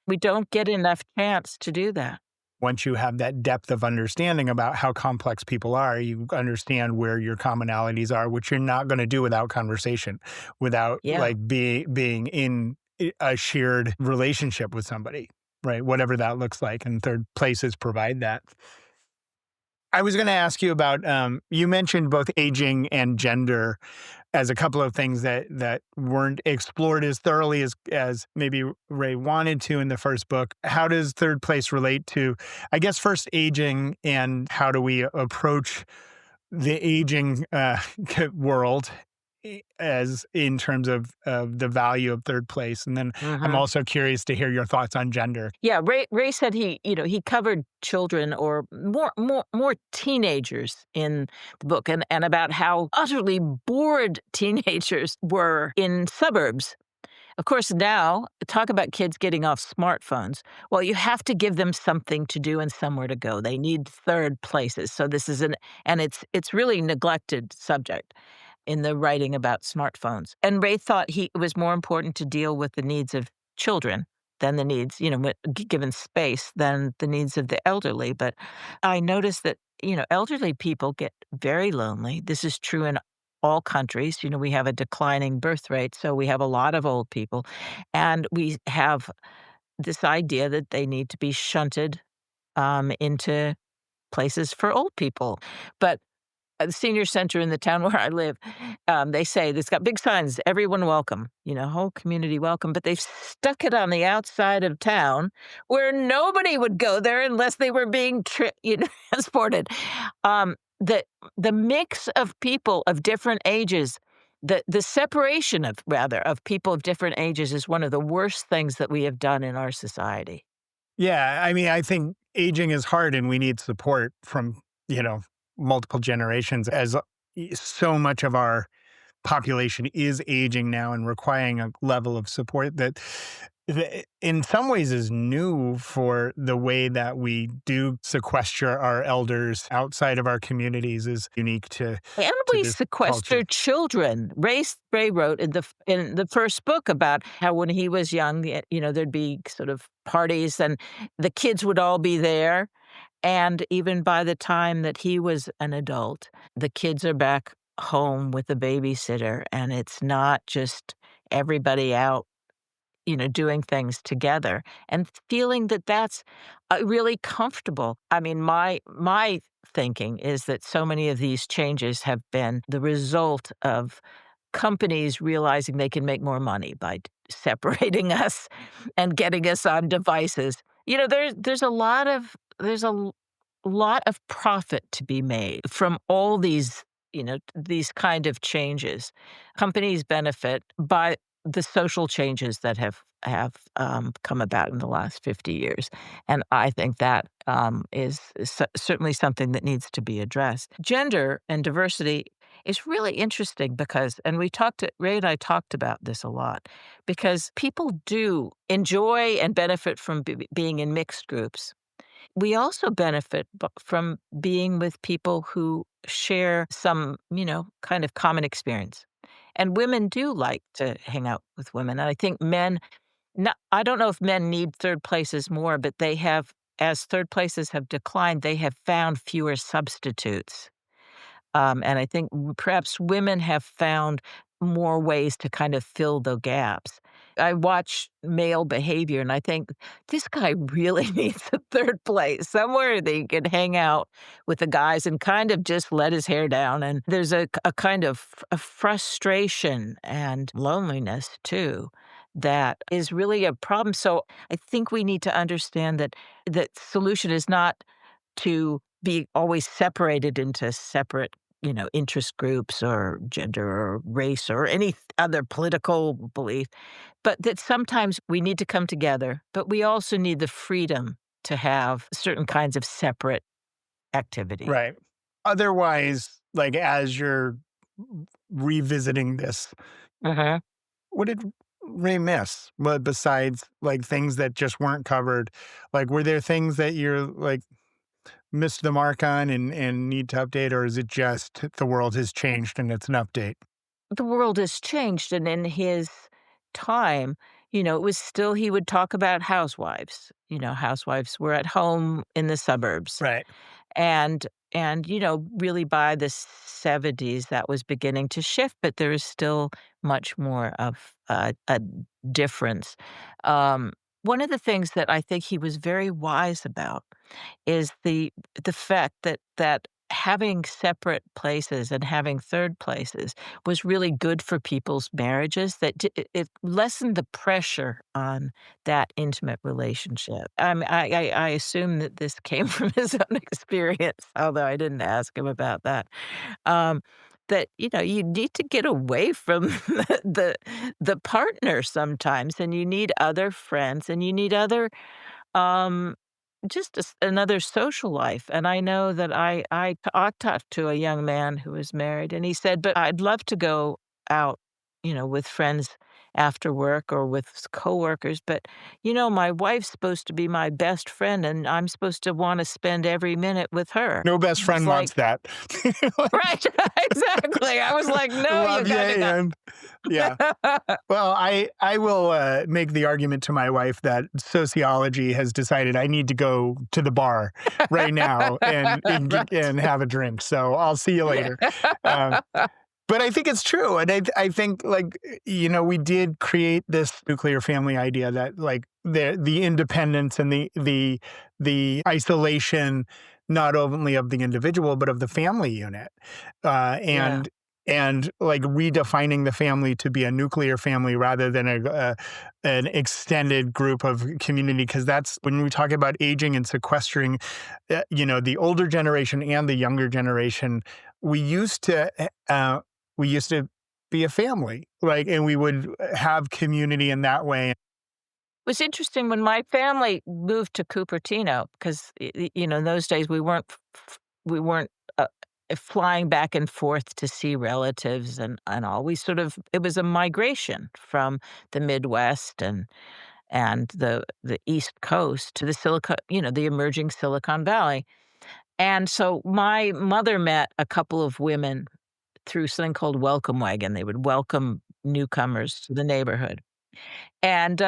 We don't get enough chance to do that. Once you have that depth of understanding about how complex people are, you understand where your commonalities are, which you're not going to do without conversation, without Yeah. being in a shared relationship with somebody, right? Whatever that looks like. And third places provide that. I was going to ask you about, you mentioned both aging and gender as a couple of things that weren't explored as thoroughly as maybe Ray wanted to in the first book. How does third place relate to, I guess, first aging, and how do we approach the aging world as in terms of the value of third place? And then I'm also curious to hear your thoughts on gender. Yeah, Ray said he covered children or more teenagers in the book, and about how utterly bored teenagers were in suburbs. Of course, now talk about kids getting off smartphones. Well, you have to give them something to do and somewhere to go. They need third places. So this is and it's really neglected subject in the writing about smartphones. And Ray thought it was more important to deal with the needs of children than the needs, given space, than the needs of the elderly. But I noticed that, elderly people get very lonely. This is true in all countries. We have a declining birth rate, so we have a lot of old people. And we have this idea that they need to be shunted into places for old people. But the senior center in the town where I live, they say it's got big signs, everyone welcome, whole community welcome, but they've stuck it on the outside of town where nobody would go there unless they were being transported. The mix of people of different ages, the separation of people of different ages is one of the worst things that we have done in our society. Yeah, I mean, I think aging is hard and we need support from, multiple generations, as so much of our population is aging now and requiring a level of support that in some ways is new for the way that we do sequester our elders outside of our communities, is unique to And we sequester culture. children. Ray wrote in the first book about how when he was young, there'd be sort of parties and the kids would all be there. And even by the time that he was an adult, the kids are back home with a babysitter, and it's not just everybody out, doing things together and feeling that that's really comfortable. I mean, my thinking is that so many of these changes have been the result of companies realizing they can make more money by separating us and getting us on devices. There's a lot of profit to be made from all these kind of changes. Companies benefit by the social changes that have come about in the last 50 years. And I think that is certainly something that needs to be addressed. Gender and diversity, is really interesting because, and Ray and I talked about this a lot, because people do enjoy and benefit from being in mixed groups. We also benefit from being with people who share some, kind of common experience. And women do like to hang out with women. And I think men, I don't know if men need third places more, but they have, as third places have declined, they have found fewer substitutes. And I think perhaps women have found more ways to kind of fill the gaps. I watch male behavior and I think this guy really needs a third place, somewhere that he can hang out with the guys and kind of just let his hair down. And there's a kind of a frustration and loneliness too that is really a problem. So I think we need to understand that solution is not to be always separated into separate, interest groups or gender or race or any other political belief, but that sometimes we need to come together, but we also need the freedom to have certain kinds of separate activity. Right. Otherwise, like as you're revisiting this, Uh-huh. what did Ray miss? But besides like things that just weren't covered, like were there things that you're like missed the mark on and need to update, or is it just the world has changed and it's an update? The world has changed, and in his time, it was still he would talk about housewives. Housewives were at home in the suburbs. Right. And really by the 70s, that was beginning to shift, but there is still much more of a difference. One of the things that I think he was very wise about is the fact that having separate places and having third places was really good for people's marriages, that it lessened the pressure on that intimate relationship. I assume that this came from his own experience, although I didn't ask him about that. Um, that you need to get away from the partner sometimes, and you need other friends, and you need other um, just another social life. And I know that I talked to a young man who was married, and he said, "But I'd love to go out, with friends after work or with coworkers, but my wife's supposed to be my best friend, and I'm supposed to want to spend every minute with her." No best It's friend wants like, that. right, exactly. I was like, no, you Love gotta ya, and yeah. Well, I will make the argument to my wife that sociology has decided I need to go to the bar right now and have a drink. So I'll see you later. Um, but I think it's true, and I think like we did create this nuclear family idea that like the independence and the isolation not only of the individual but of the family unit, Yeah. and like redefining the family to be a nuclear family rather than an extended group of community, because that's when we talk about aging and sequestering, the older generation and the younger generation. We used to be a family, like, and we would have community in that way. It was interesting when my family moved to Cupertino because, in those days we weren't flying back and forth to see relatives and all. It was a migration from the Midwest and the East Coast to the the emerging Silicon Valley. And so my mother met a couple of women through something called Welcome Wagon. They would welcome newcomers to the neighborhood. And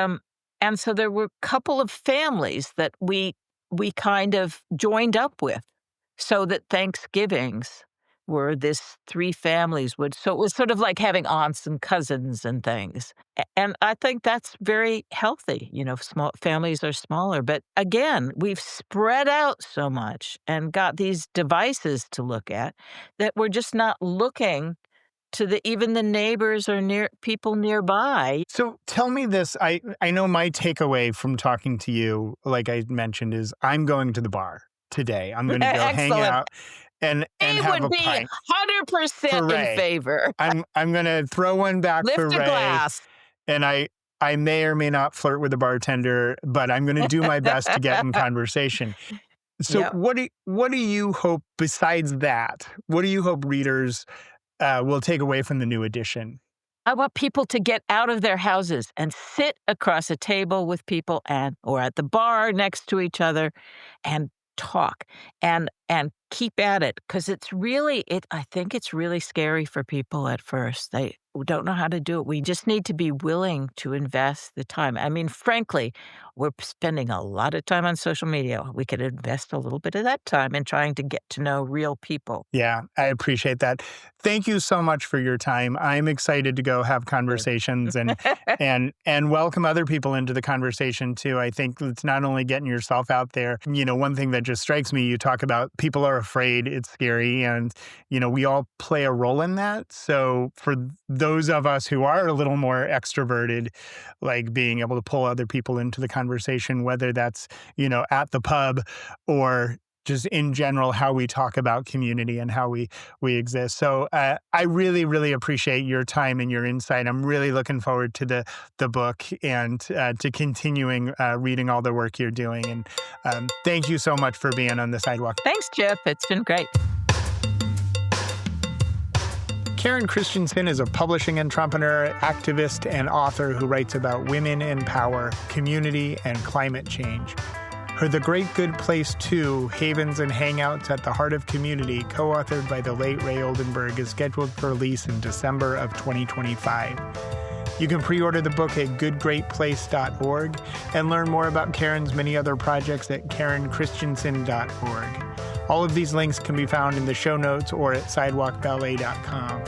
and so there were a couple of families that we kind of joined up with, so that Thanksgivings were this 3 families would, so it was sort of like having aunts and cousins and things. And I think that's very healthy. Small families are smaller, but again, we've spread out so much and got these devices to look at that we're just not looking to even the neighbors or near people nearby. So tell me this. I know my takeaway from talking to you, like I mentioned, is I'm going to the bar today. I'm going to go hang Excellent. out and He have a would be pint 100% for in Ray. favor. I'm going to throw one back Lift for a Ray, glass. and I may or may not flirt with the bartender, but I'm going to do my best to get in conversation. So Yep. what do you hope besides that? What do you hope readers we'll take away from the new edition? I want people to get out of their houses and sit across a table with people or at the bar next to each other and talk and keep at it, because I think it's really scary for people at first. They don't know how to do it. We just need to be willing to invest the time. I mean, frankly, we're spending a lot of time on social media. We could invest a little bit of that time in trying to get to know real people. Yeah, I appreciate that. Thank you so much for your time. I'm excited to go have conversations and welcome other people into the conversation too. I think it's not only getting yourself out there. One thing that just strikes me, you talk about people are afraid, it's scary, and we all play a role in that. So for those of us who are a little more extroverted, like being able to pull other people into the conversation, whether that's at the pub or just in general, how we talk about community and how we exist. So I really, really appreciate your time and your insight. I'm really looking forward to the book and to continuing reading all the work you're doing. And thank you so much for being on the Sidewalk. Thanks, Chip. It's been great. Karen Christensen is a publishing entrepreneur, activist, and author who writes about women in power, community, and climate change. Her The Great Good Place 2, Havens and Hangouts at the Heart of Community, co-authored by the late Ray Oldenburg, is scheduled for release in December of 2025. You can pre-order the book at goodgreatplace.org and learn more about Karen's many other projects at karenchristensen.org. All of these links can be found in the show notes or at sidewalkballet.com.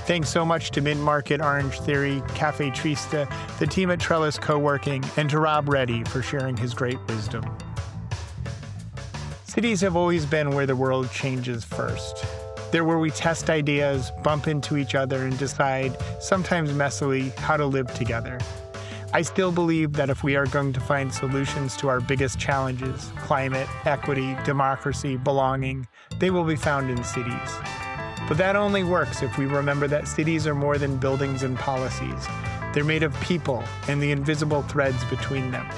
Thanks so much to Mid-Market Orange Theory, Cafe Trista, the team at Trellis Co-working, and to Rob Reddy for sharing his great wisdom. Cities have always been where the world changes first. They're where we test ideas, bump into each other, and decide, sometimes messily, how to live together. I still believe that if we are going to find solutions to our biggest challenges, climate, equity, democracy, belonging, they will be found in cities. But that only works if we remember that cities are more than buildings and policies. They're made of people and the invisible threads between them.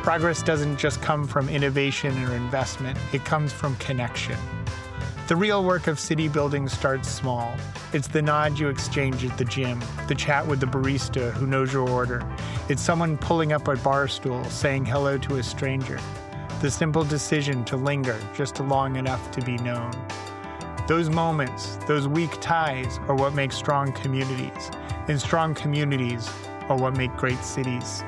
Progress doesn't just come from innovation or investment, it comes from connection. The real work of city building starts small. It's the nod you exchange at the gym, the chat with the barista who knows your order. It's someone pulling up a bar stool, saying hello to a stranger. The simple decision to linger just long enough to be known. Those moments, those weak ties, are what make strong communities. And strong communities are what make great cities.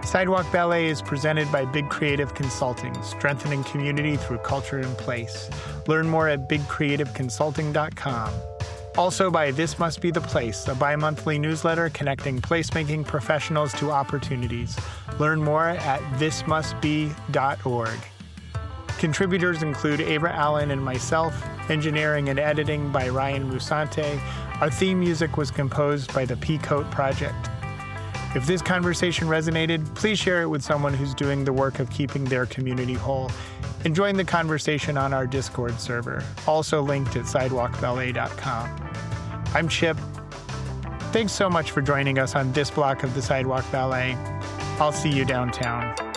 Sidewalk Ballet is presented by Big Creative Consulting, strengthening community through culture and place. Learn more at bigcreativeconsulting.com. Also by This Must Be the Place, a bi-monthly newsletter connecting placemaking professionals to opportunities. Learn more at thismustbe.org. Contributors include Ava Allen and myself, engineering and editing by Ryan Musante. Our theme music was composed by the Peacoat Project. If this conversation resonated, please share it with someone who's doing the work of keeping their community whole. And join the conversation on our Discord server, also linked at sidewalkballet.com. I'm Chip. Thanks so much for joining us on this block of the Sidewalk Ballet. I'll see you downtown.